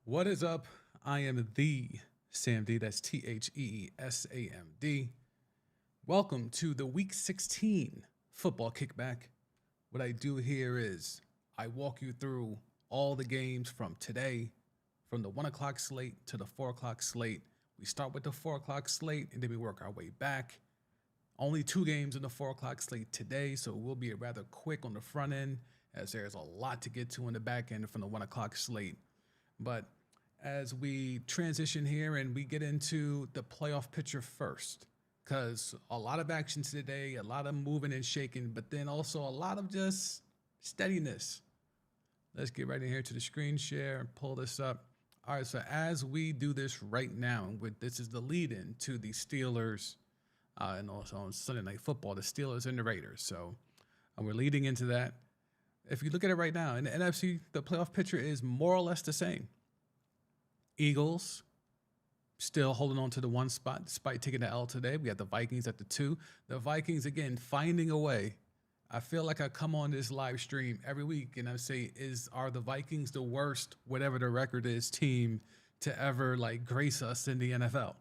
What is up? I am the Sam D. That's TheeSamd. Welcome to the Week 16 football kickback. What I do here is I walk you through all the games from today, from the 1 o'clock slate to the 4 o'clock slate. We start with the 4 o'clock slate and then we work our way back. Only two games in the 4 o'clock slate today, so we'll be rather quick on the front end as there's a lot to get to in the back end from the 1 o'clock slate. But as we transition here and we get into the playoff picture first, because a lot of action today, a lot of moving and shaking, but then also a lot of just steadiness. Let's get right in here to the screen share and pull this up. All right, so as we do this right now, this is the lead in to the Steelers and also on Sunday Night Football, the Steelers and the Raiders. So we're leading into that. If you look at it right now, in the NFC, the playoff picture is more or less the same. Eagles still holding on to the one spot despite taking the L today. We got the Vikings at the 2. The Vikings, again, finding a way. I feel like I come on this live stream every week and I say, are the Vikings the worst, whatever the record is, team to ever grace us in the NFL?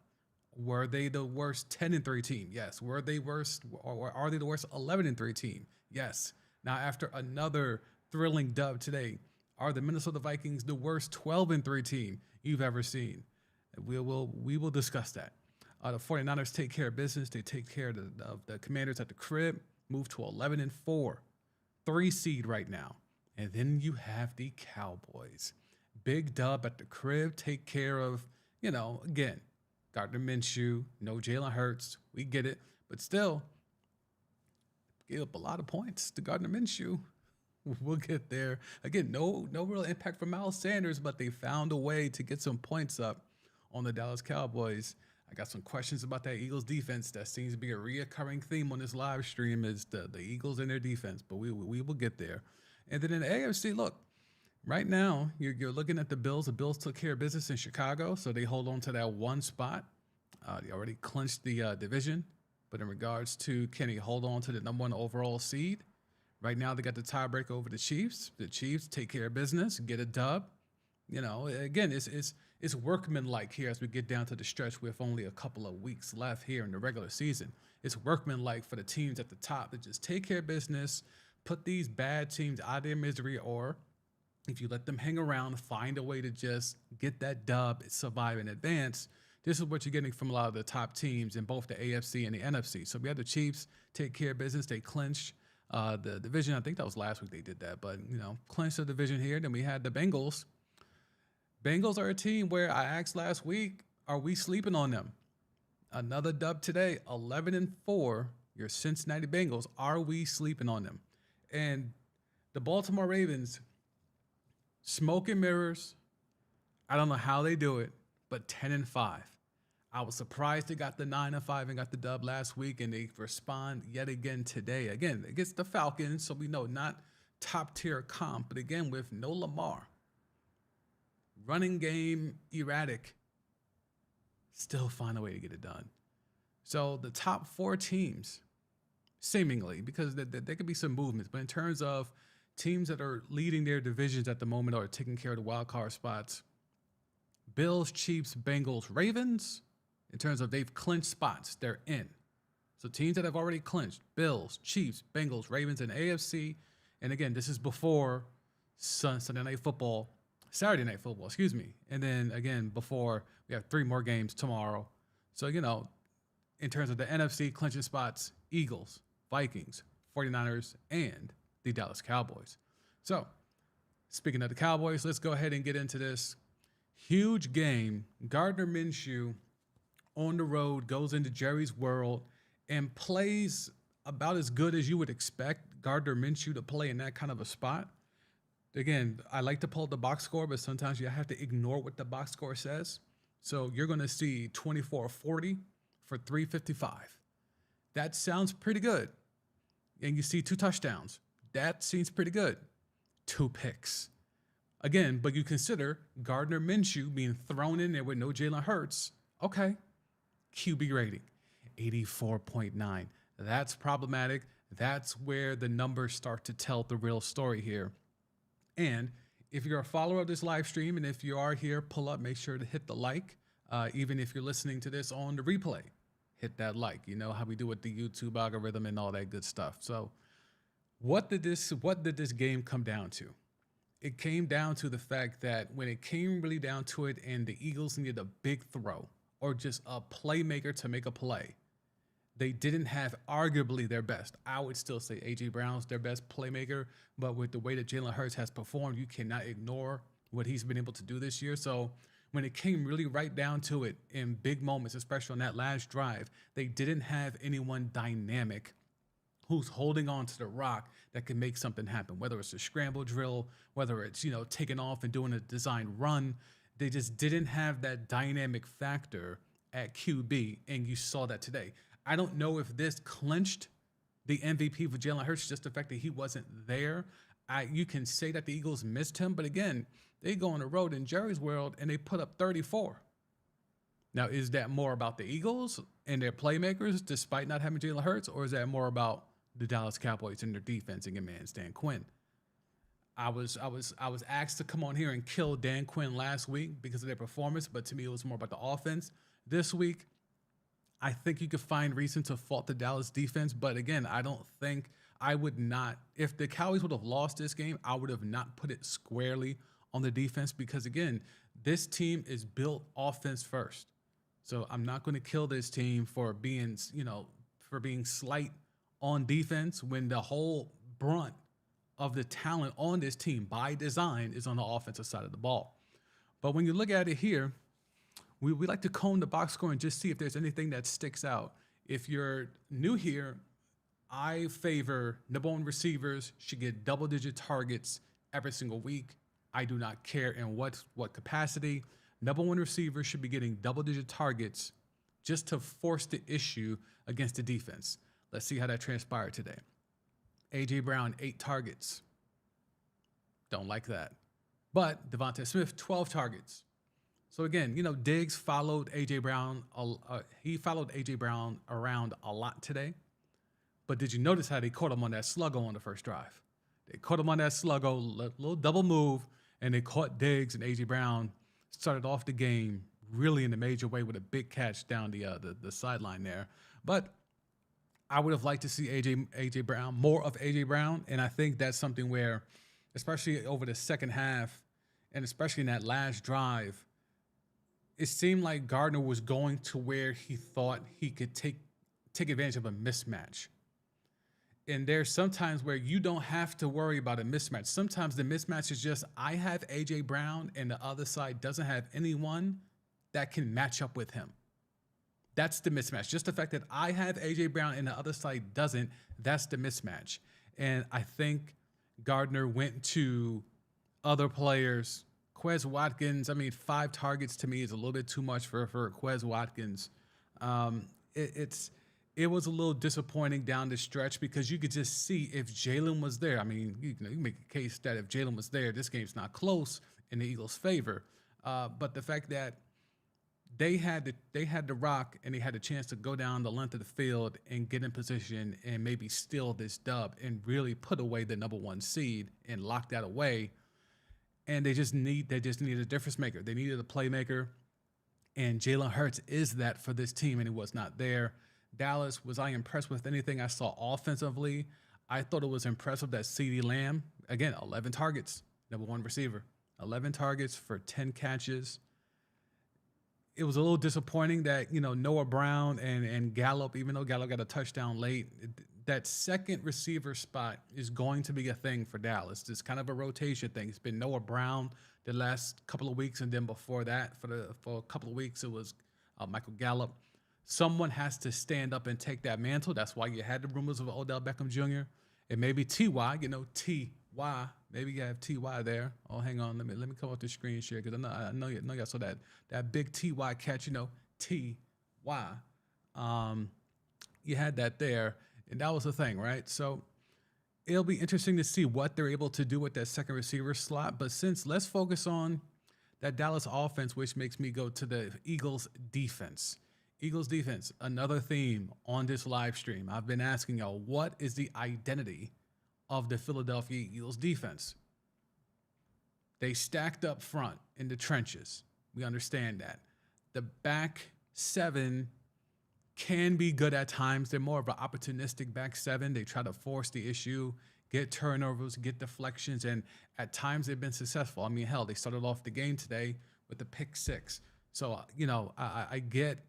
Were they the worst 10-3 team? Yes. Were they worst, or are they the worst 11-3 team? Yes. Now, after another thrilling dub today, are the Minnesota Vikings the worst 12-3 team you've ever seen? We will discuss that. The 49ers take care of business. They take care of the Commanders at the crib, move to 11-4, 3 seed right now. And then you have the Cowboys. Big dub at the crib, take care of, again, Gardner Minshew, no Jalen Hurts. We get it. But still, gave up a lot of points to Gardner Minshew. We'll get there. Again, no real impact from Miles Sanders, but they found a way to get some points up on the Dallas Cowboys. I got some questions about that Eagles defense. That seems to be a reoccurring theme on this live stream is the Eagles and their defense, but we will get there. And then in the AFC, look, right now you're looking at the Bills. The Bills took care of business in Chicago, so they hold on to that one spot. They already clinched the division, but in regards to can he hold on to the number 1 overall seed, right now they got the tiebreaker over the Chiefs. The Chiefs take care of business, get a dub. Again, it's workmanlike here as we get down to the stretch with only a couple of weeks left here in the regular season. It's workmanlike for the teams at the top to just take care of business, put these bad teams out of their misery, or if you let them hang around, find a way to just get that dub, survive in advance. This is what you're getting from a lot of the top teams in both the AFC and the NFC. So we had the Chiefs take care of business. They clinched the division. I think that was last week they did that, but, clinched the division here. Then we had the Bengals. Bengals are a team where I asked last week, are we sleeping on them? Another dub today, 11-4, your Cincinnati Bengals. Are we sleeping on them? And the Baltimore Ravens, smoke and mirrors. I don't know how they do it, but 10-5. I was surprised they got the 9-5 and got the dub last week, and they respond yet again today. Again, against the Falcons, so we know not top tier comp, but again with no Lamar. Running game erratic, still find a way to get it done. So the top 4 teams, seemingly, because there could be some movements, but in terms of teams that are leading their divisions at the moment or taking care of the wild card spots, Bills, Chiefs, Bengals, Ravens, in terms of they've clinched spots, they're in. So teams that have already clinched, Bills, Chiefs, Bengals, Ravens, and AFC. And again, this is before Sunday Night Football. Saturday Night Football, excuse me. And then again, before we have 3 more games tomorrow. So, in terms of the NFC clinching spots, Eagles, Vikings, 49ers, and the Dallas Cowboys. So, speaking of the Cowboys, let's go ahead and get into this. Huge game. Gardner Minshew on the road goes into Jerry's World and plays about as good as you would expect Gardner Minshew to play in that kind of a spot. Again, I like to pull the box score, but sometimes you have to ignore what the box score says. So you're going to see 24-40 for 355. That sounds pretty good. And you see 2 touchdowns. That seems pretty good. 2 picks. Again, but you consider Gardner Minshew being thrown in there with no Jalen Hurts. Okay. QB rating, 84.9. That's problematic. That's where the numbers start to tell the real story here. And if you're a follower of this live stream, and if you are here, pull up, make sure to hit the like. Even if you're listening to this on the replay, hit that like. You know how we do with the YouTube algorithm and all that good stuff. So what did this game come down to? It came down to the fact that when it came really down to it and the Eagles needed a big throw or just a playmaker to make a play, they didn't have arguably their best. I would still say A.J. Brown's their best playmaker, but with the way that Jalen Hurts has performed, you cannot ignore what he's been able to do this year. So when it came really right down to it in big moments, especially on that last drive, they didn't have anyone dynamic who's holding on to the rock that can make something happen, whether it's a scramble drill, whether it's, taking off and doing a design run. They just didn't have that dynamic factor at QB, and you saw that today. I don't know if this clinched the MVP for Jalen Hurts, just the fact that he wasn't there. You can say that the Eagles missed him, but again, they go on the road in Jerry's world and they put up 34. Now, is that more about the Eagles and their playmakers despite not having Jalen Hurts, or is that more about the Dallas Cowboys and their defense and your man Dan Quinn? I was asked to come on here and kill Dan Quinn last week because of their performance, but to me it was more about the offense. This week, I think you could find reason to fault the Dallas defense, but again, I would not, if the Cowboys would have lost this game, I would have not put it squarely on the defense because again, this team is built offense first. So I'm not going to kill this team for being slight on defense when the whole brunt of the talent on this team by design is on the offensive side of the ball. But when you look at it here, we like to comb the box score and just see if there's anything that sticks out. If you're new here, I favor number one receivers should get double-digit targets every single week. I do not care in what capacity. Number one receivers should be getting double-digit targets just to force the issue against the defense. Let's see how that transpired today. A.J. Brown, 8 targets. Don't like that. But Devontae Smith, 12 targets. So again, Diggs followed A.J. Brown. He followed A.J. Brown around a lot today. But did you notice how they caught him on that sluggo on the first drive? They caught him on that sluggo, little double move, and they caught Diggs, and A.J. Brown started off the game really in a major way with a big catch down the sideline there. But I would have liked to see A.J. Brown, more of A.J. Brown, and I think that's something where, especially over the second half, and especially in that last drive, it seemed like Gardner was going to where he thought he could take advantage of a mismatch. And there's sometimes where you don't have to worry about a mismatch. Sometimes the mismatch is just, I have A.J. Brown and the other side doesn't have anyone that can match up with him. That's the mismatch. Just the fact that I have A.J. Brown and the other side doesn't, that's the mismatch. And I think Gardner went to other players. Quez Watkins, 5 targets to me is a little bit too much for Quez Watkins. It was a little disappointing down the stretch because you could just see if Jalen was there. You can make a case that if Jalen was there, this game's not close in the Eagles' favor. But the fact that they had the rock and they had a chance to go down the length of the field and get in position and maybe steal this dub and really put away the number one seed and lock that away. And they just needed a difference maker. They needed a playmaker, and Jalen Hurts is that for this team, and he was not there. Dallas, was I impressed with anything I saw offensively? I thought it was impressive that CeeDee Lamb, again, 11 targets, number one receiver, 11 targets for 10 catches. It was a little disappointing that, Noah Brown and Gallup, even though Gallup got a touchdown late, that second receiver spot is going to be a thing for Dallas. It's kind of a rotation thing. It's been Noah Brown the last couple of weeks, and then before that, for a couple of weeks, it was Michael Gallup. Someone has to stand up and take that mantle. That's why you had the rumors of Odell Beckham Jr. and maybe T.Y., T.Y. Maybe you have T.Y. there. Oh, hang on. Let me come off the screen share because I know y'all saw that big T.Y. catch, T.Y. You had that there, and that was the thing, right? So it'll be interesting to see what they're able to do with that second receiver slot. But let's focus on that Dallas offense, which makes me go to the Eagles defense. Eagles defense, another theme on this live stream. I've been asking y'all, what is the identity of the Philadelphia Eagles defense? They stacked up front in the trenches. We understand that. The back seven can be good at times. They're more of an opportunistic back seven. They try to force the issue, get turnovers, get deflections, and at times they've been successful. I mean, hell, they started off the game today with the pick six. So, I get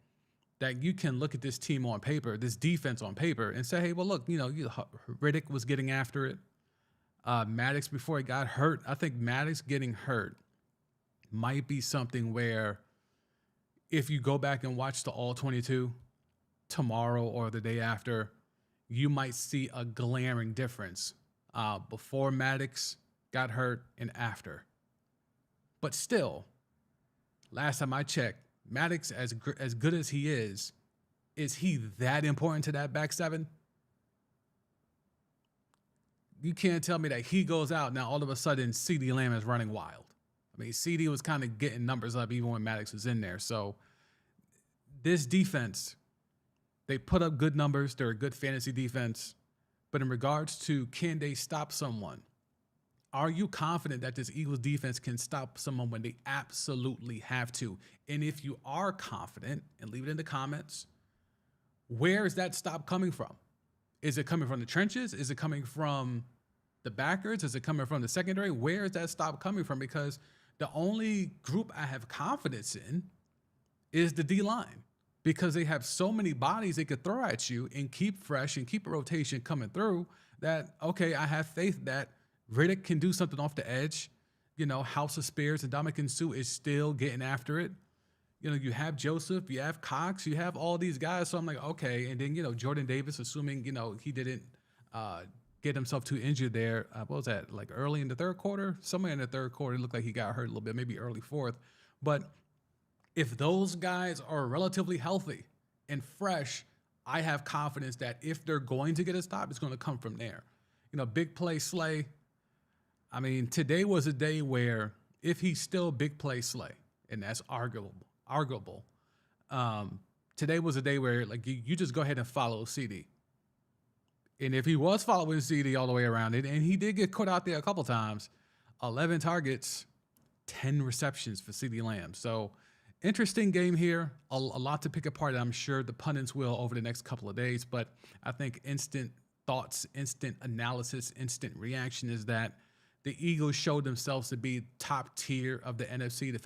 that you can look at this team on paper, this defense on paper, and say, hey, well, look, Riddick was getting after it. Maddox, before he got hurt, I think Maddox getting hurt might be something where if you go back and watch the All 22 tomorrow or the day after, you might see a glaring difference before Maddox got hurt and after. But still, last time I checked, Maddox, as good as he is he that important to that back seven? You can't tell me that he goes out, now all of a sudden CeeDee Lamb is running wild. I mean, CeeDee was kind of getting numbers up even when Maddox was in there. So this defense, they put up good numbers. They're a good fantasy defense. But in regards to can they stop someone, are you confident that this Eagles defense can stop someone when they absolutely have to? And if you are confident, and leave it in the comments, where is that stop coming from? Is it coming from the trenches? Is it coming from the backers? Is it coming from the secondary? Where is that stop coming from? Because the only group I have confidence in is the D-line, because they have so many bodies they could throw at you and keep fresh and keep a rotation coming through that, okay, I have faith that Riddick can do something off the edge. House of Spears and Dominican Sue is still getting after it. You have Joseph, you have Cox, you have all these guys. So I'm like, okay. And then, Jordan Davis, assuming, he didn't get himself too injured there. What was that? Like early in the third quarter? Somewhere in the third quarter, it looked like he got hurt a little bit, maybe early fourth. But if those guys are relatively healthy and fresh, I have confidence that if they're going to get a stop, it's going to come from there. Big play Slay. I mean, today was a day where if he's still big play Slay, and that's arguable. Today was a day where you just go ahead and follow CD. And if he was following CD all the way around it, and he did get caught out there a couple times, 11 targets, 10 receptions for CD Lamb. So interesting game here, a lot to pick apart. I'm sure the pundits will over the next couple of days, but I think instant thoughts, instant analysis, instant reaction is that the Eagles showed themselves to be top tier of the NFC. The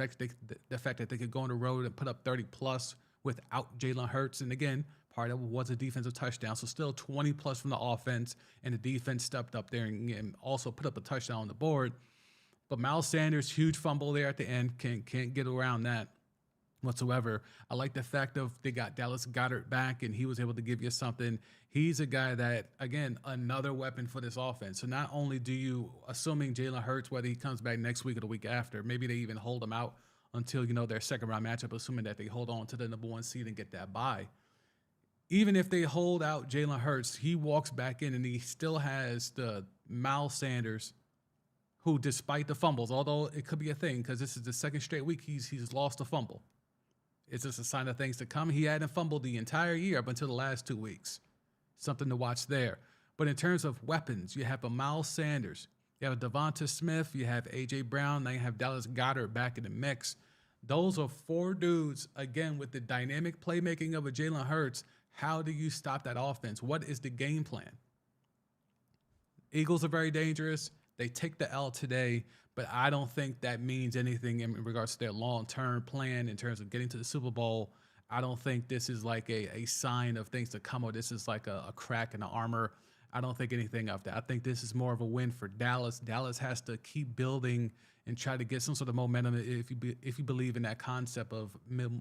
fact that they could go on the road and put up 30+ without Jalen Hurts. And again, part of it was a defensive touchdown. So still 20+ from the offense, and the defense stepped up there and also put up a touchdown on the board. But Miles Sanders, huge fumble there at the end. Can't get around that whatsoever. I like the fact of they got Dallas Goedert back and he was able to give you something. He's a guy that, again, another weapon for this offense. So not only do you, assuming Jalen Hurts, whether he comes back next week or the week after, maybe they even hold him out until, their second round matchup, assuming that they hold on to the number 1 seed and get that bye. Even if they hold out Jalen Hurts, he walks back in and he still has the Miles Sanders, who, despite the fumbles, although it could be a thing because this is the second straight week he's lost a fumble. It's just a sign of things to come. He hadn't fumbled the entire year up until the last 2 weeks. Something to watch there. But in terms of weapons, you have a Miles Sanders, you have a Devonta Smith, you have A.J. Brown, now you have Dallas Goedert back in the mix. Those are 4 dudes, again, with the dynamic playmaking of a Jalen Hurts. How do you stop that offense? What is the game plan? Eagles are very dangerous. They take the L today, but I don't think that means anything in regards to their long-term plan in terms of getting to the Super Bowl. I don't think this is like a sign of things to come, or this is like a crack in the armor. I don't think anything of that. I think this is more of a win for Dallas. Dallas has to keep building and try to get some sort of momentum if you believe in that concept of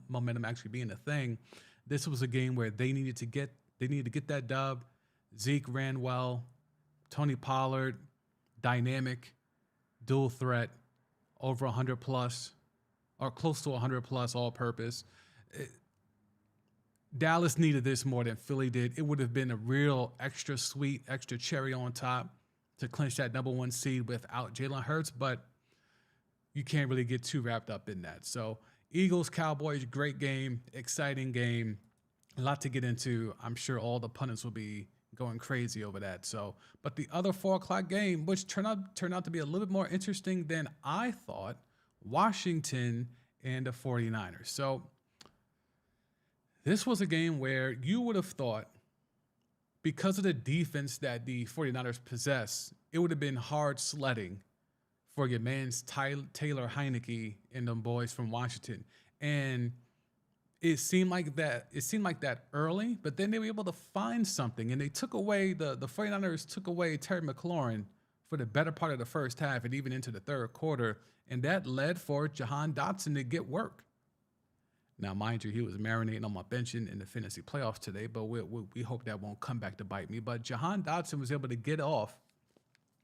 momentum actually being a thing. This was a game where they needed to get that dub. Zeke ran well. Tony Pollard, dynamic, dual threat, over 100+, or close to 100+ all purpose. Dallas needed this more than Philly did. It would have been a real extra sweet, extra cherry on top to clinch that number 1 seed without Jalen Hurts, but you can't really get too wrapped up in that. So Eagles, Cowboys, great game, exciting game, a lot to get into. I'm sure all the pundits will be going crazy over that. So, but the other 4 o'clock game, which turned out to be a little bit more interesting than I thought, Washington and the 49ers. So this was a game where you would have thought, because of the defense that the 49ers possess, it would have been hard sledding for your man's Taylor Heineke and them boys from Washington. And it seemed like that early, but then they were able to find something, and they took away the 49ers took away Terry McLaurin for the better part of the first half and even into the third quarter, and that led for Jahan Dotson to get work. Now, mind you, he was marinating on my bench in the fantasy playoffs today, but we hope that won't come back to bite me. But Jahan Dotson was able to get off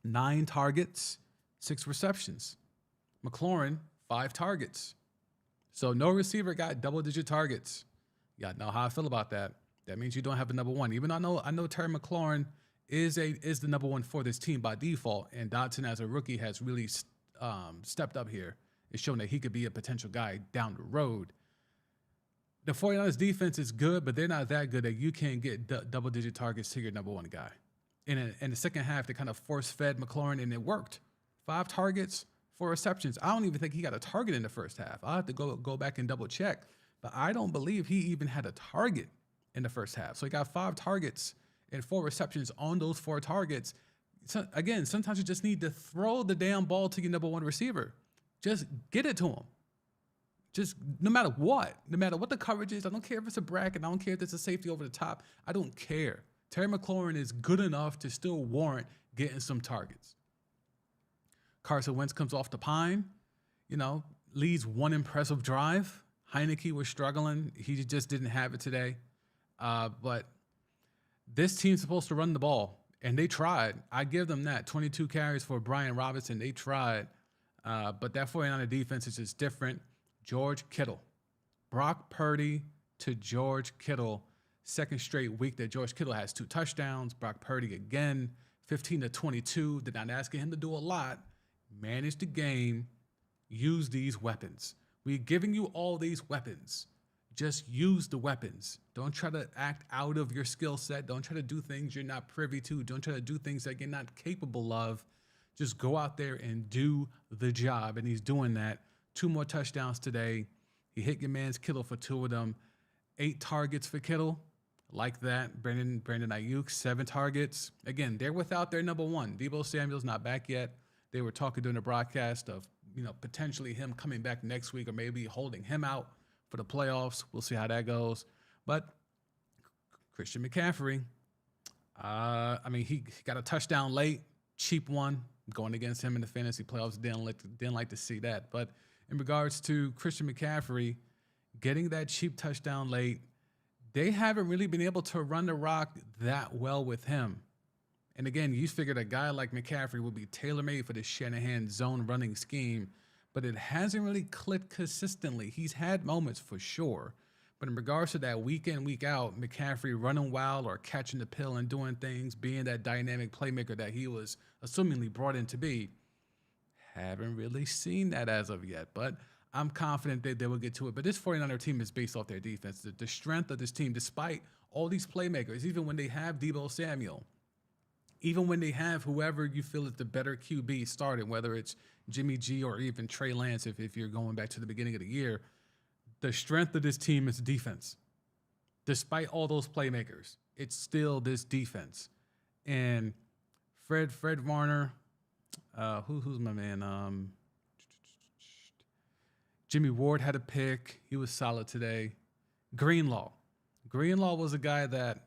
9 targets, 6 receptions. McLaurin, 5 targets. So no receiver got double-digit targets. Y'all know how I feel about that. That means you don't have a number one. Even though I know Terry McLaurin is the number one for this team by default, and Dotson as a rookie has really stepped up here. It's shown that he could be a potential guy down the road. The 49ers defense is good, but they're not that good that you can't get double-digit targets to your number one guy. In the second half, they kind of force-fed McLaurin, and it worked. 5 targets, 4 receptions. I don't even think he got a target in the first half. I'll have to go back and double-check, but I don't believe he even had a target in the first half. So he got 5 targets and 4 receptions on those 4 targets. So again, sometimes you just need to throw the damn ball to your number one receiver. Just get it to him. Just no matter what the coverage is, I don't care if it's a bracket, I don't care if it's a safety over the top, I don't care. Terry McLaurin is good enough to still warrant getting some targets. Carson Wentz comes off the pine, leads one impressive drive. Heineke was struggling. He just didn't have it today. But this team's supposed to run the ball, and they tried. I give them that. 22 carries for Brian Robinson. They tried. But that 49er defense is just different. George Kittle. Brock Purdy to George Kittle. Second straight week that George Kittle has 2 touchdowns. Brock Purdy again, 15-22. They're not asking him to do a lot. Manage the game. Use these weapons. We're giving you all these weapons. Just use the weapons. Don't try to act out of your skill set. Don't try to do things you're not privy to. Don't try to do things that you're not capable of. Just go out there and do the job. And he's doing that. 2 more touchdowns today. He hit your man's Kittle for 2 of them. 8 targets for Kittle. Like that. Brandon Ayuk, 7 targets. Again, they're without their number one. Deebo Samuel's not back yet. They were talking during the broadcast of, potentially him coming back next week or maybe holding him out for the playoffs. We'll see how that goes. But Christian McCaffrey, he got a touchdown late, cheap one, going against him in the fantasy playoffs. Didn't like to see that. But in regards to Christian McCaffrey getting that cheap touchdown late, they haven't really been able to run the rock that well with him. And again, you figured a guy like McCaffrey would be tailor-made for the Shanahan zone running scheme, but it hasn't really clicked consistently. He's had moments for sure, but in regards to that week in, week out, McCaffrey running wild or catching the pill and doing things, being that dynamic playmaker that he was assumingly brought in to be, haven't really seen that as of yet, but I'm confident that they will get to it. But this 49er team is based off their defense. The strength of this team, despite all these playmakers, even when they have Deebo Samuel, even when they have whoever you feel is the better QB starting, whether it's Jimmy G or even Trey Lance, if you're going back to the beginning of the year, the strength of this team is defense. Despite all those playmakers, it's still this defense. And Fred Warner, who's my man? Jimmy Ward had a pick. He was solid today. Greenlaw was a guy that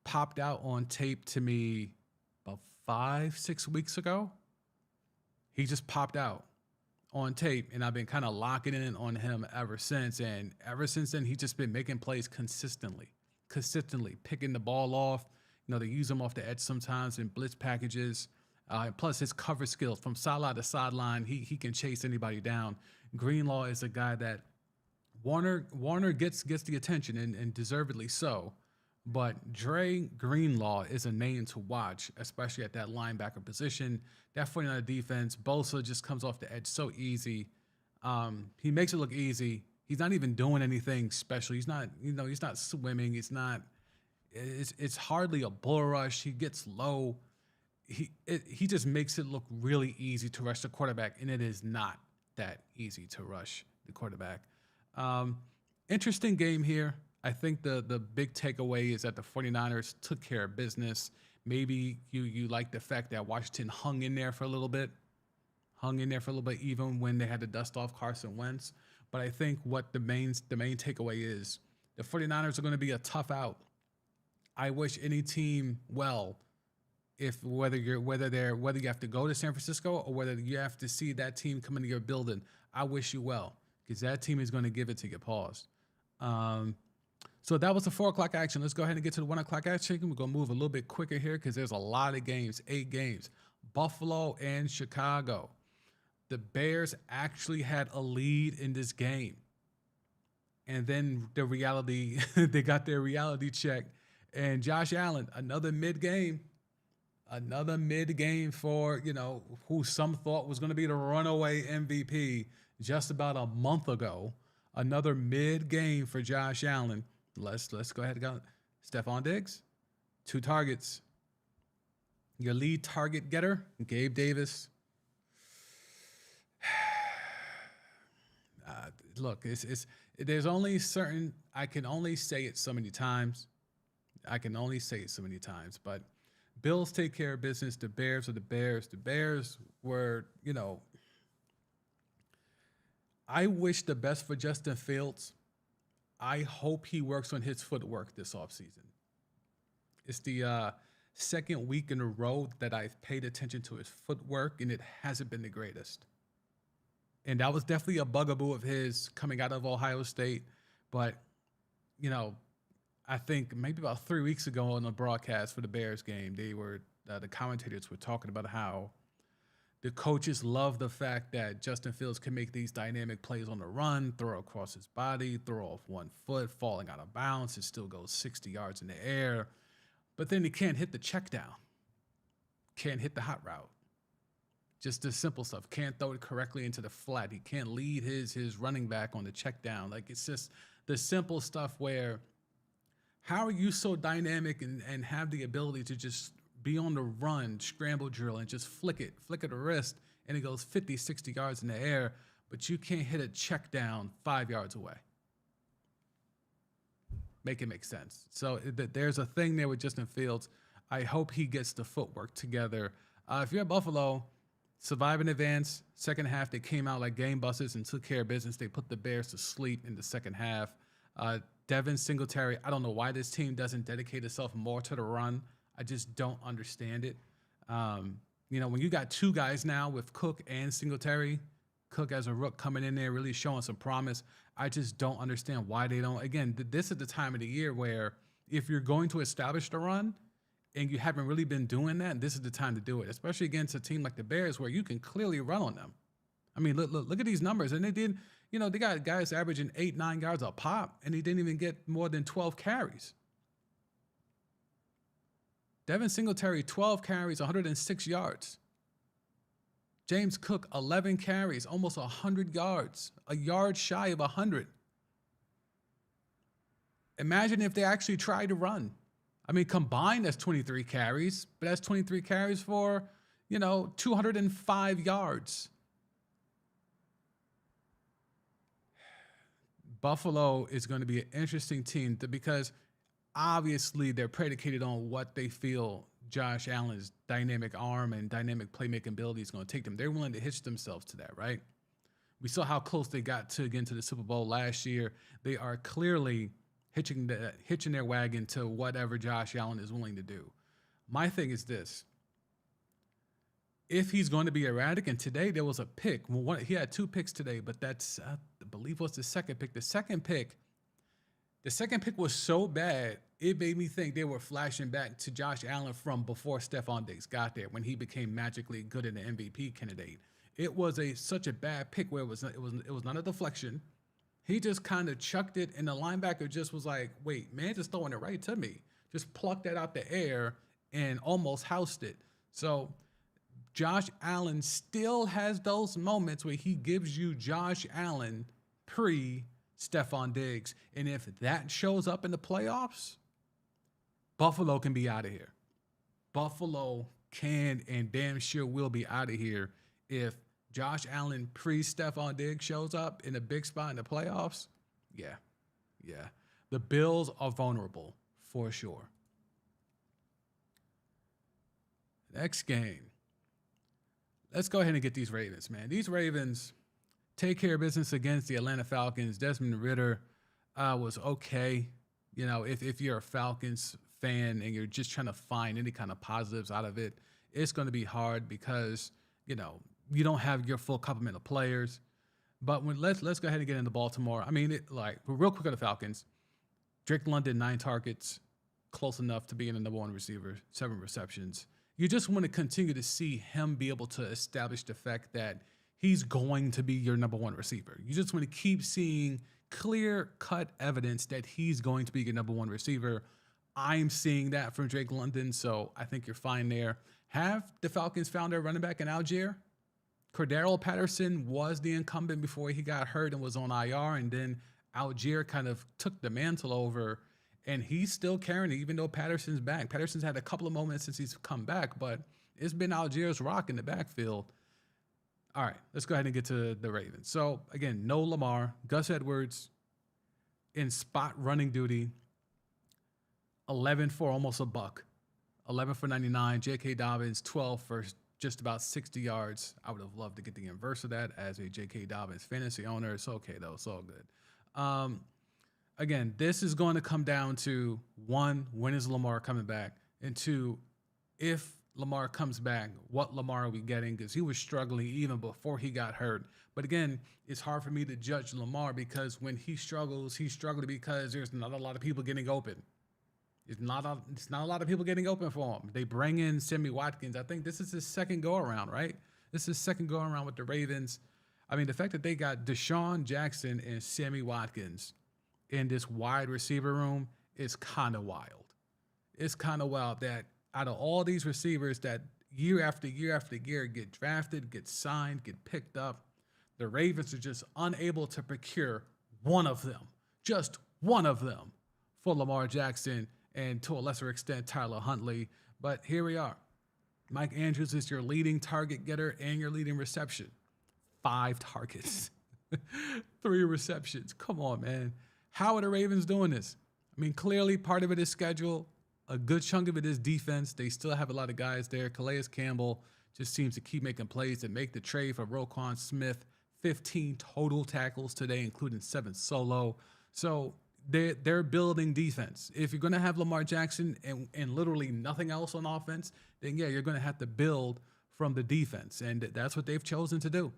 popped out on tape to me about 5-6 weeks ago. He just popped out on tape, and I've been kind of locking in on him ever since. And ever since then, he's just been making plays consistently picking the ball off. They use him off the edge sometimes in blitz packages. Plus his cover skills from sideline to sideline, he can chase anybody down. Greenlaw is a guy that Warner gets the attention, and deservedly so. But Dre Greenlaw is a name to watch, especially at that linebacker position. That 49er defense, Bosa just comes off the edge so easy. He makes it look easy. He's not even doing anything special. He's not, he's not swimming. It's hardly a bull rush. He gets low. He just makes it look really easy to rush the quarterback, and it is not that easy to rush the quarterback. Um, Interesting game here. I think the big takeaway is that the 49ers took care of business. Maybe you like the fact that Washington hung in there for a little bit, even when they had to dust off Carson Wentz. But I think what the main takeaway is, the 49ers are going to be a tough out. I wish any team well, if whether you have to go to San Francisco or whether you have to see that team come into your building, I wish you well, because that team is going to give it to you. Pause. So that was the 4 o'clock action. Let's go ahead and get to the 1 o'clock action. We're going to move a little bit quicker here because there's a lot of games, 8 games. Buffalo and Chicago. The Bears actually had a lead in this game. And then they got their reality check. And Josh Allen, another mid game for, who some thought was going to be the runaway MVP just about a month ago. Another mid game for Josh Allen. Let's go ahead and go. Stephon Diggs, 2 targets. Your lead target getter, Gabe Davis. Look, there's only certain, I can only say it so many times. But Bills take care of business. The Bears are the Bears. The Bears were, I wish the best for Justin Fields. I hope he works on his footwork this offseason. It's the second week in a row that I've paid attention to his footwork, and it hasn't been the greatest. And that was definitely a bugaboo of his coming out of Ohio State. But, I think maybe about 3 weeks ago on the broadcast for the Bears game, the commentators were talking about how the coaches love the fact that Justin Fields can make these dynamic plays on the run, throw across his body, throw off 1 foot, falling out of bounds. It still goes 60 yards in the air. But then he can't hit the check down, can't hit the hot route. Just the simple stuff. Can't throw it correctly into the flat. He can't lead his running back on the check down. Like, it's just the simple stuff where, how are you so dynamic and have the ability to just be on the run, scramble drill, and just flick a wrist, and it goes 50, 60 yards in the air, but you can't hit a check down 5 yards away? Make it make sense. So there's a thing there with Justin Fields. I hope he gets the footwork together. If you're at Buffalo, survive in advance. Second half, they came out like game busters and took care of business. They put the Bears to sleep in the second half. Devin Singletary, I don't know why this team doesn't dedicate itself more to the run. I just don't understand it. When you got 2 guys now with Cook and Singletary, Cook as a rook coming in there really showing some promise, I just don't understand why they don't. Again, this is the time of the year where if you're going to establish the run and you haven't really been doing that, this is the time to do it, especially against a team like the Bears where you can clearly run on them. I mean, look at these numbers. And they did, they got guys averaging 8-9 yards a pop, and he didn't even get more than 12 carries. Devin Singletary, 12 carries, 106 yards. James Cook, 11 carries, almost 100 yards, a yard shy of 100. Imagine if they actually tried to run. I mean, combined, that's 23 carries, but that's 23 carries for, 205 yards. Buffalo is going to be an interesting team because obviously they're predicated on what they feel Josh Allen's dynamic arm and dynamic playmaking ability is going to take them. They're willing to hitch themselves to that, right? We saw how close they got to get into the Super Bowl last year. They are clearly hitching their wagon to whatever Josh Allen is willing to do. My thing is this. If he's going to be erratic, and today there was a pick. Well, he had 2 picks today, but that's, I believe, was the second pick. The second pick was so bad, it made me think they were flashing back to Josh Allen from before Stephon Diggs got there, when he became magically good in the MVP candidate. It was such a bad pick where it was not a deflection. He just kind of chucked it, and the linebacker just was like, wait, man, just throwing it right to me. Just plucked that out the air and almost housed it. So Josh Allen still has those moments where he gives you Josh Allen pre-Stephon Diggs. And if that shows up in the playoffs, Buffalo can be out of here. Buffalo can and damn sure will be out of here if Josh Allen pre-Stephon Diggs shows up in a big spot in the playoffs. Yeah, yeah. The Bills are vulnerable for sure. Next game. Let's go ahead and get these Ravens, man. These Ravens take care of business against the Atlanta Falcons. Desmond Ridder was okay. You know, if you're a Falcons fan and you're just trying to find any kind of positives out of it, it's going to be hard because, you know, you don't have your full complement of players. But let's go ahead and get into Baltimore. I mean, real quick on the Falcons. Drake London, 9 targets, close enough to being the number 1 receiver, 7 receptions. You just want to continue to see him be able to establish the fact that he's going to be your number 1 receiver. You just want to keep seeing clear-cut evidence that he's going to be your number 1 receiver. I'm seeing that from Drake London, so I think you're fine there. Have the Falcons found their running back in Algier? Cordero Patterson was the incumbent before he got hurt and was on IR, and then Algier kind of took the mantle over, and he's still carrying it even though Patterson's back. Patterson's had a couple of moments since he's come back, but it's been Algier's rock in the backfield. All right, let's go ahead and get to the Ravens. So, again, no Lamar. Gus Edwards in spot running duty, 11 for almost a buck, 11 for 99. J.K. Dobbins, 12 for just about 60 yards. I would have loved to get the inverse of that as a J.K. Dobbins fantasy owner. It's okay, though. It's all good. Again, this is going to come down to, 1, when is Lamar coming back? And 2, if Lamar comes back, what Lamar are we getting? Because he was struggling even before he got hurt. But again, it's hard for me to judge Lamar because when he struggles, he's struggling because there's not a lot of people getting open. It's not a lot of people getting open for him. They bring in Sammy Watkins. I think this is his second go-around, right? This is his second go-around with the Ravens. I mean, the fact that they got Deshaun Jackson and Sammy Watkins in this wide receiver room is kind of wild. It's kind of wild that out of all these receivers that year after year after year get drafted, get signed, get picked up, the Ravens are just unable to procure one of them, just one of them, for Lamar Jackson and to a lesser extent Tyler Huntley. But here we are. Mike Andrews is your leading target getter and your leading reception. 5 targets, 3 receptions. Come on, man. How are the Ravens doing this? I mean, clearly part of it is schedule. A good chunk of it is defense. They still have a lot of guys there. Calais Campbell just seems to keep making plays and make the trade for Roquan Smith. 15 total tackles today, including 7 solo. So they're building defense. If you're going to have Lamar Jackson and literally nothing else on offense, then yeah, you're going to have to build from the defense. And that's what they've chosen to do.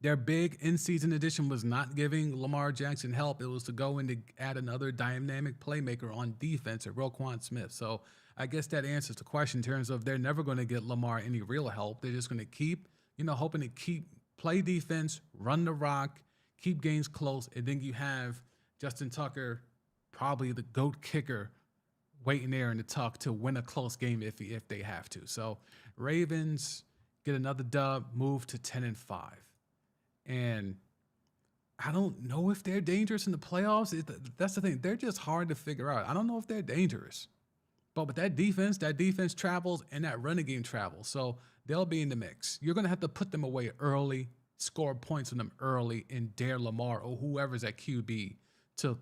Their big in-season addition was not giving Lamar Jackson help. It was to go in to add another dynamic playmaker on defense at Roquan Smith. So I guess that answers the question in terms of they're never going to get Lamar any real help. They're just going to keep, hoping to play defense, run the rock, keep games close, and then you have Justin Tucker, probably the GOAT kicker, waiting there in the tuck to win a close game if they have to. So Ravens get another dub, move to 10-5. And I don't know if they're dangerous in the playoffs. That's the thing. They're just hard to figure out. I don't know if they're dangerous. But with that defense travels and that running game travels. So they'll be in the mix. You're going to have to put them away early, score points on them early, and dare Lamar or whoever's at QB to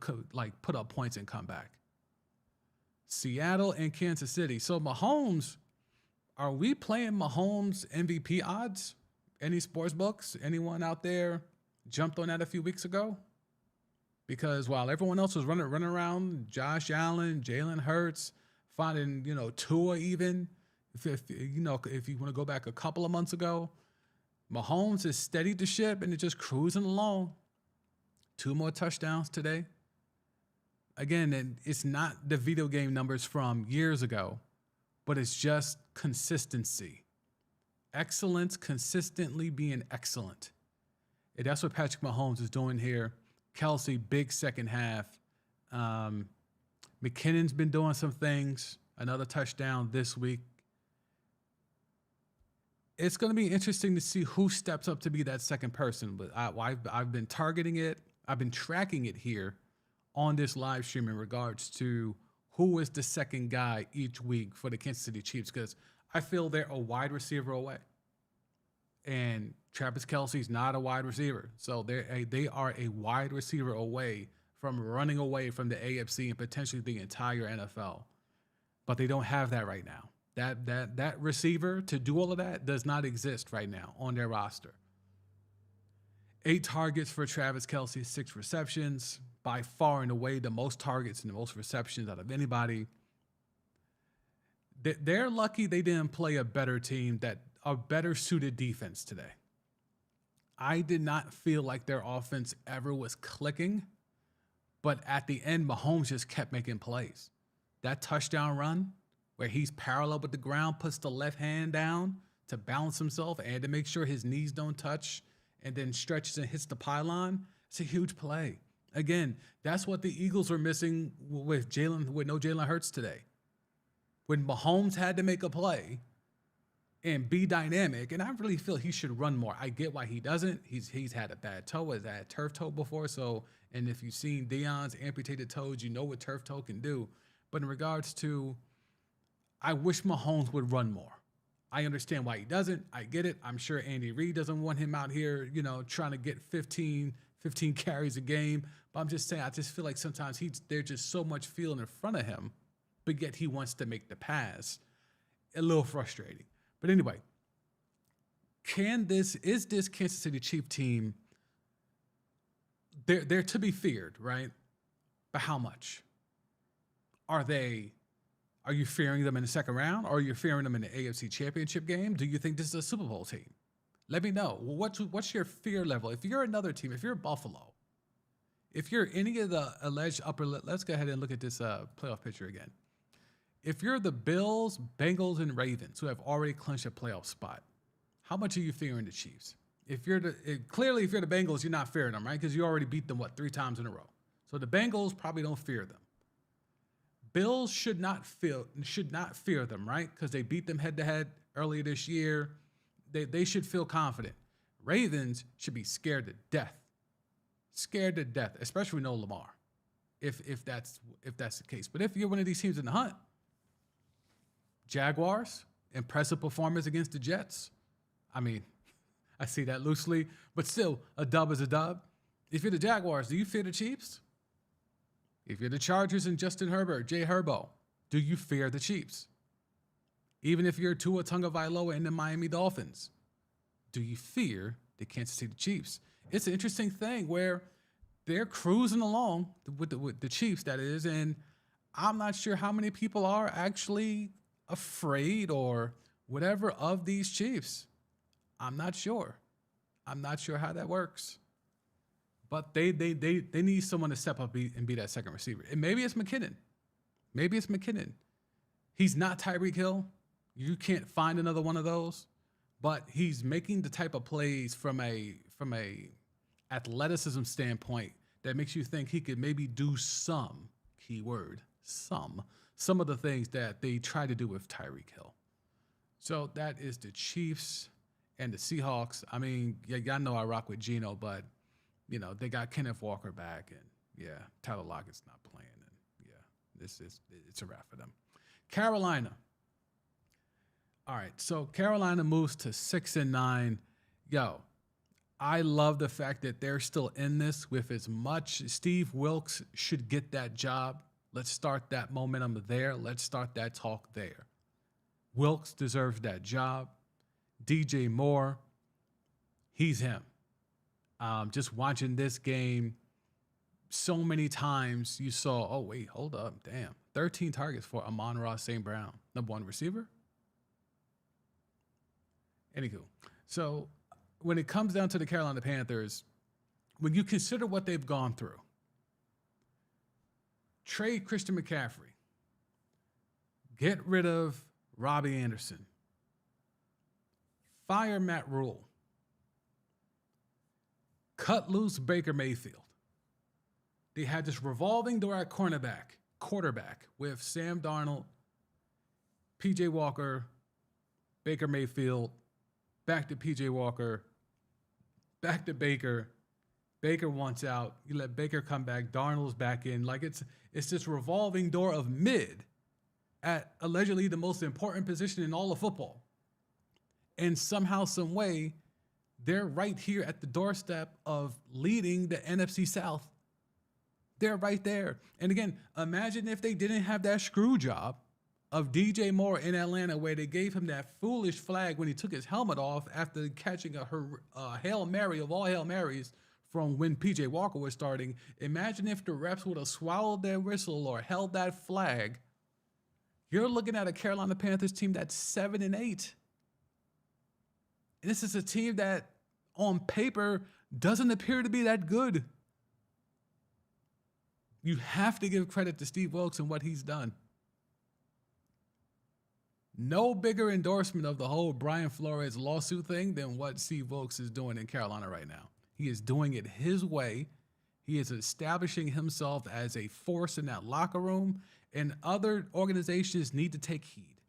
put up points and come back. Seattle and Kansas City. So Mahomes, are we playing Mahomes MVP odds? Any sports books? Anyone out there jumped on that a few weeks ago? Because while everyone else was running around, Josh Allen, Jalen Hurts, finding, Tua even, if you want to go back a couple of months ago, Mahomes has steadied the ship and it's just cruising along. 2 more touchdowns today. Again, and it's not the video game numbers from years ago, but it's just consistency. Excellence, consistently being excellent. And that's what Patrick Mahomes is doing here. Kelsey, big second half. McKinnon's been doing some things. Another touchdown this week. It's going to be interesting to see who steps up to be that second person. But I've been targeting it. I've been tracking it here on this live stream in regards to who is the second guy each week for the Kansas City Chiefs, because I feel they're a wide receiver away. And Travis Kelce's not a wide receiver. So they are a wide receiver away from running away from the AFC and potentially the entire NFL. But they don't have that right now. That receiver to do all of that does not exist right now on their roster. 8 targets for Travis Kelce, 6 receptions. By far and away the most targets and the most receptions out of anybody. They're lucky they didn't play a better team, a better suited defense today. I did not feel like their offense ever was clicking, but at the end, Mahomes just kept making plays. That touchdown run where he's parallel with the ground, puts the left hand down to balance himself and to make sure his knees don't touch, and then stretches and hits the pylon, it's a huge play. Again, that's what the Eagles were missing with no Jalen Hurts today. When Mahomes had to make a play and be dynamic, and I really feel he should run more. I get why he doesn't. He's had a bad toe, has had turf toe before. So, and if you've seen Deion's amputated toes, you know what turf toe can do. But in regards to, I wish Mahomes would run more. I understand why he doesn't. I get it. I'm sure Andy Reid doesn't want him out here, trying to get 15 carries a game. But I'm just saying, I just feel like sometimes there's just so much feeling in front of him, but yet he wants to make the pass. A little frustrating. But anyway, is this Kansas City Chiefs team, they're to be feared, right? But how much? Are you fearing them in the second round? Or are you fearing them in the AFC Championship game? Do you think this is a Super Bowl team? Let me know. What's your fear level? If you're another team, if you're Buffalo, if you're any of the alleged let's go ahead and look at this playoff picture again. If you're the Bills, Bengals, and Ravens who have already clinched a playoff spot, how much are you fearing the Chiefs? Clearly, if you're the Bengals, you're not fearing them, right? Because you already beat them, 3 times in a row. So the Bengals probably don't fear them. Bills should not fear them, right? Because they beat them head-to-head earlier this year. They should feel confident. Ravens should be scared to death. Scared to death, especially with no Lamar, if that's the case. But if you're one of these teams in the hunt, Jaguars, impressive performance against the Jets. I mean, I see that loosely, but still, a dub is a dub. If you're the Jaguars, do you fear the Chiefs? If you're the Chargers and Justin Herbert, Jay Herbo, do you fear the Chiefs? Even if you're Tua Tagovailoa and the Miami Dolphins, do you fear the Kansas City Chiefs? It's an interesting thing where they're cruising along with the Chiefs, that is, and I'm not sure how many people are actually afraid or whatever of these Chiefs. I'm not sure. I'm not sure how that works. But they need someone to step up and be that second receiver. And maybe it's McKinnon. He's not Tyreek Hill. You can't find another one of those. But he's making the type of plays from a athleticism standpoint that makes you think he could maybe do some, keyword, some of the things that they try to do with Tyreek Hill. So that is the Chiefs and the Seahawks. I mean, y'all know I rock with Geno, but they got Kenneth Walker back, and Tyler Lockett's not playing, and it's a wrap for them. Carolina. All right, so Carolina moves to 6-9. Yo, I love the fact that they're still in this with as much. Steve Wilks should get that job. Let's start that momentum there. Let's start that talk there. Wilks deserves that job. DJ Moore, he's him. Just watching this game, so many times you saw, oh, wait, hold up, damn. 13 targets for Amon-Ra St. Brown, number 1 receiver. Anywho, so when it comes down to the Carolina Panthers, when you consider what they've gone through, trade Christian McCaffrey, get rid of Robbie Anderson, fire Matt Rule, cut loose Baker Mayfield. They had this revolving door at quarterback with Sam Darnold, PJ Walker, Baker Mayfield, back to PJ Walker, back to Baker, Baker wants out. You let Baker come back. Darnold's back in. Like it's this revolving door of mid at allegedly the most important position in all of football. And somehow, some way, they're right here at the doorstep of leading the NFC South. They're right there. And again, imagine if they didn't have that screw job of DJ Moore in Atlanta, where they gave him that foolish flag when he took his helmet off after catching a Hail Mary of all Hail Marys from when PJ Walker was starting. Imagine if the refs would have swallowed their whistle or held that flag. You're looking at a Carolina Panthers team that's 7-8. And this is a team that, on paper, doesn't appear to be that good. You have to give credit to Steve Wilkes and what he's done. No bigger endorsement of the whole Brian Flores lawsuit thing than what Steve Wilkes is doing in Carolina right now. He is doing it his way. He is establishing himself as a force in that locker room, and other organizations need to take heed.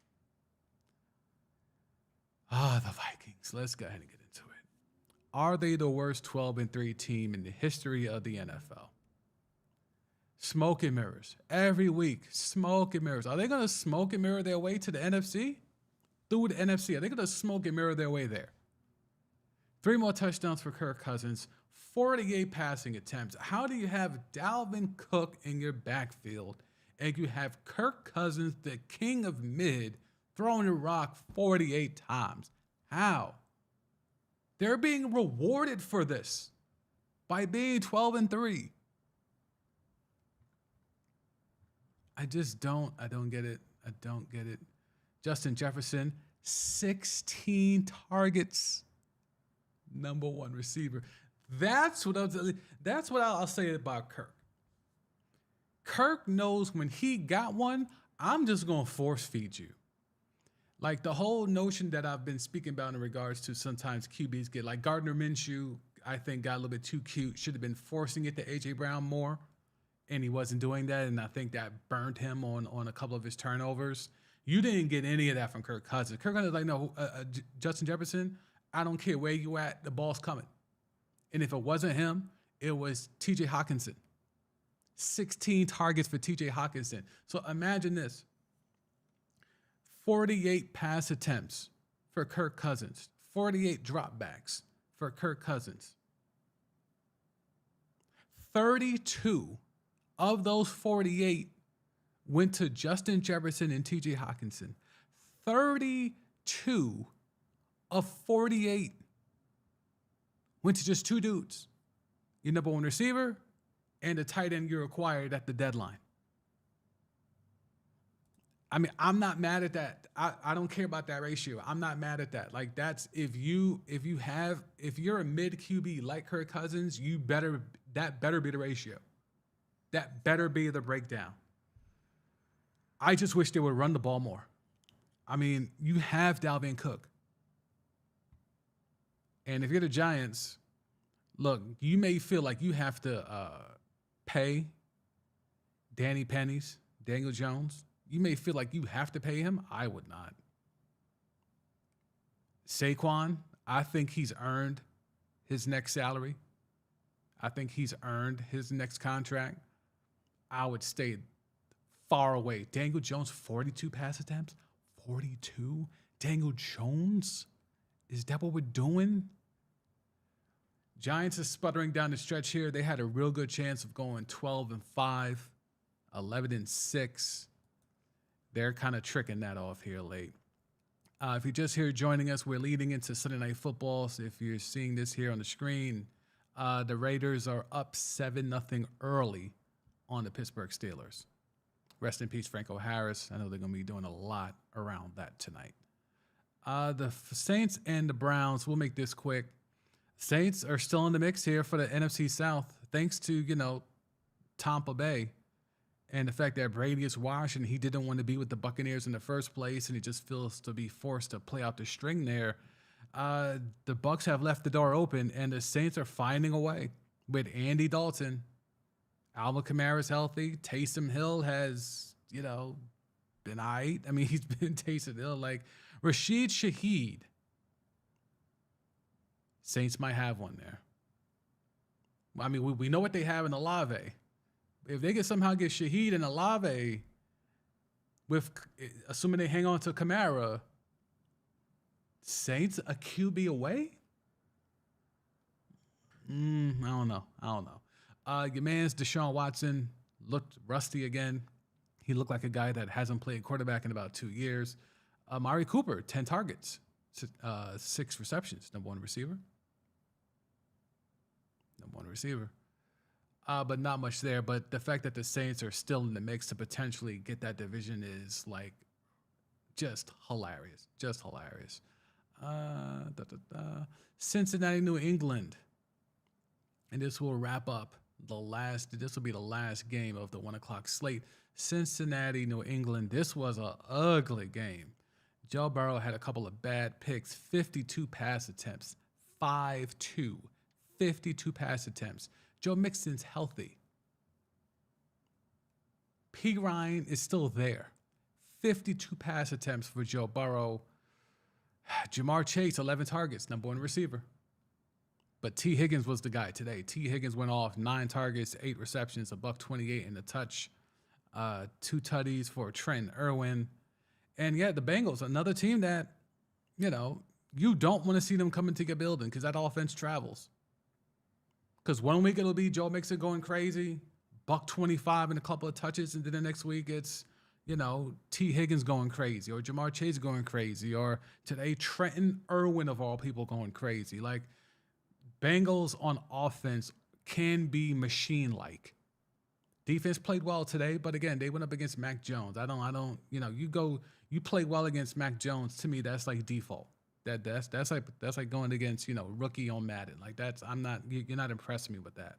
The Vikings. Let's go ahead and get into it. Are they the worst 12-3 team in the history of the NFL? Smoke and mirrors. Every week, smoke and mirrors. Are they going to smoke and mirror their way to the NFC? Through the NFC. Are they going to smoke and mirror their way there? 3 more touchdowns for Kirk Cousins. 48 passing attempts. How do you have Dalvin Cook in your backfield and you have Kirk Cousins, the king of mid, throwing the rock 48 times? How? They're being rewarded for this by being 12-3. I don't get it. I don't get it. Justin Jefferson, 16 targets. Number 1 receiver. That's what I'll say about Kirk. Kirk knows when he got one, I'm just going to force feed you. Like the whole notion that I've been speaking about in regards to sometimes QBs get, like Gardner Minshew, I think got a little bit too cute. Should have been forcing it to A.J. Brown more. And he wasn't doing that, and I think that burned him on a couple of his turnovers. You didn't get any of that from Kirk Cousins. Kirk Cousins like, no, Justin Jefferson, I don't care where you at, the ball's coming. And if it wasn't him, it was T.J. Hawkinson. 16 targets for T.J. Hawkinson. So imagine this. 48 pass attempts for Kirk Cousins. 48 dropbacks for Kirk Cousins. 32 of those 48 went to Justin Jefferson and T.J. Hawkinson. 32 of 48 went to just 2 dudes. Your number 1 receiver and the tight end you acquired at the deadline. I mean, I'm not mad at that. I don't care about that ratio. I'm not mad at that. Like that's if you're a mid QB like Kirk Cousins, that better be the ratio. That better be the breakdown. I just wish they would run the ball more. I mean, you have Dalvin Cook. And if you're the Giants, look, you may feel like you have to pay Danny Pennies, Daniel Jones. You may feel like you have to pay him. I would not. Saquon, I think he's earned his next salary. I think he's earned his next contract. I would stay far away. Daniel Jones, 42 pass attempts? 42? Daniel Jones? Is that what we're doing? Giants are sputtering down the stretch here. They had a real good chance of going 12-5, 11-6. They're kind of tricking that off here late. If you're just here joining us, we're leading into Sunday Night Football. So if you're seeing this here on the screen, the Raiders are up 7-0 early on the Pittsburgh Steelers. Rest in peace, Franco Harris. I know they're going to be doing a lot around that tonight. The Saints and the Browns, we'll make this quick. Saints are still in the mix here for the NFC South, thanks to, Tampa Bay and the fact that Brady is washed and he didn't want to be with the Buccaneers in the first place, and he just feels to be forced to play out the string there. The Bucs have left the door open, and the Saints are finding a way with Andy Dalton. Alvin Kamara's healthy. Taysom Hill has, been all right. I mean, he's been Taysom Hill. Like Rashid Shaheed. Saints might have one there. I mean, we know what they have in Olave. If they can somehow get Shaheed and Olave, with assuming they hang on to Kamara, Saints a QB away? I don't know. Your man's Deshaun Watson looked rusty again. He looked like a guy that hasn't played quarterback in about 2 years. Amari Cooper, 10 targets, 6 receptions, number one receiver. But not much there. But the fact that the Saints are still in the mix to potentially get that division is like just hilarious. Cincinnati, New England. And this will wrap up this will be the last game of the 1 o'clock slate. Cincinnati, New England. This was an ugly game. Joe Burrow had a couple of bad picks, 52 pass attempts, 5-2, 52 pass attempts. Joe Mixon's healthy. P. Ryan is still there. 52 pass attempts for Joe Burrow. Jamar Chase, 11 targets, number one receiver. But T. Higgins was the guy today. T. Higgins went off 9 targets, 8 receptions, $128 and a touch, 2 tutties for Trent Irwin. And yeah, the Bengals, another team that, you don't want to see them come into your building because that offense travels. Because 1 week it'll be Joe Mixon going crazy, $125 and a couple of touches, and then the next week it's, T. Higgins going crazy, or Jamar Chase going crazy, or today Trenton Irwin of all people going crazy. Like, Bengals on offense can be machine-like. Defense played well today, but again, they went up against Mac Jones. You play well against Mac Jones. To me, that's like default. That's like going against, rookie on Madden. Like you're not impressing me with that.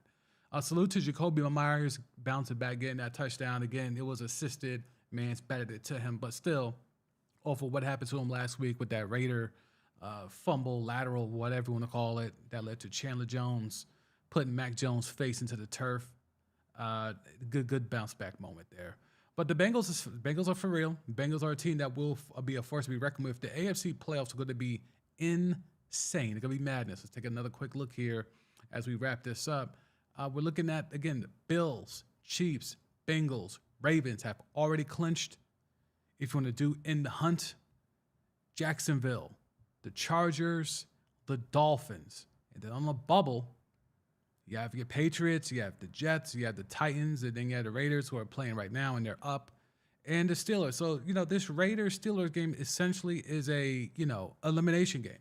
Salute to Jacoby Myers bouncing back, getting that touchdown. Again, it was assisted. Man's batted it to him, but still, off of what happened to him last week with that Raider fumble, lateral, whatever you want to call it, that led to Chandler Jones putting Mac Jones' face into the turf. Good bounce back moment there. But the Bengals are for real. Bengals are a team that will be a force to be reckoned with. The AFC playoffs are going to be insane. It's going to be madness. Let's take another quick look here as we wrap this up. We're looking at, again, the Bills, Chiefs, Bengals, Ravens have already clinched. If you want to do in the hunt, Jacksonville, the Chargers, the Dolphins. And then on the bubble, you have your Patriots, you have the Jets, you have the Titans, and then you have the Raiders who are playing right now, and they're up. And the Steelers. So, this Raiders-Steelers game essentially is a, elimination game.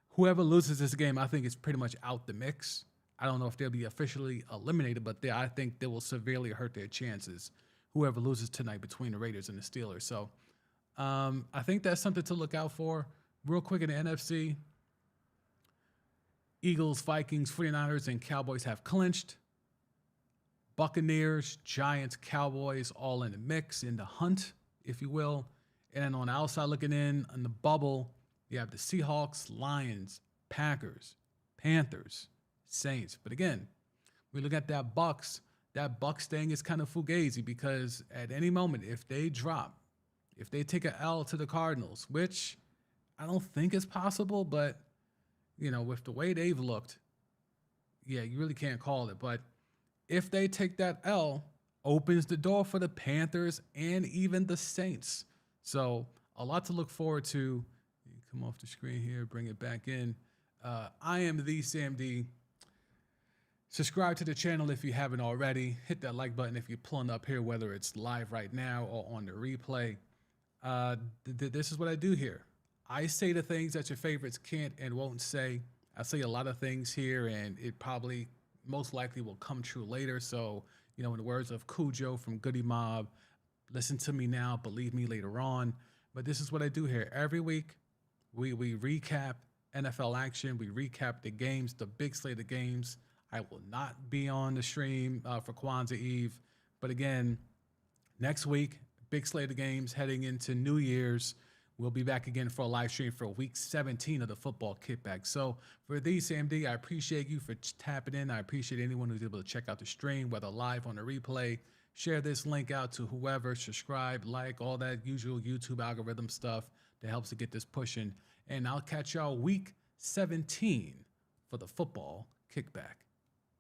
Whoever loses this game, I think, is pretty much out the mix. I don't know if they'll be officially eliminated, but I think they will severely hurt their chances, whoever loses tonight between the Raiders and the Steelers. So I think that's something to look out for. Real quick in the NFC, Eagles, Vikings, 49ers, and Cowboys have clinched. Buccaneers, Giants, Cowboys, all in the mix, in the hunt, if you will. And then on the outside looking in, on the bubble, you have the Seahawks, Lions, Packers, Panthers, Saints. But again, we look at that Bucks thing is kind of fugazi because at any moment, if they take an L to the Cardinals, which I don't think is possible, but, with the way they've looked, yeah, you really can't call it. But if they take that L, opens the door for the Panthers and even the Saints. So a lot to look forward to. Come off the screen here, bring it back in. I am the Sam D. Subscribe to the channel if you haven't already. Hit that like button if you're pulling up here, whether it's live right now or on the replay. This is what I do here. I say the things that your favorites can't and won't say. I say a lot of things here, and it probably most likely will come true later. So, in the words of Cujo from Goody Mob, listen to me now, believe me later on. But this is what I do here. Every week, we recap NFL action. We recap the games, the big slate of games. I will not be on the stream for Kwanzaa Eve. But again, next week, big slate of games heading into New Year's. We'll be back again for a live stream for week 17 of the football kickback. So for these, Sam D, I appreciate you for tapping in. I appreciate anyone who's able to check out the stream, whether live on the replay. Share this link out to whoever, subscribe, like, all that usual YouTube algorithm stuff that helps to get this pushing. And I'll catch y'all week 17 for the football kickback.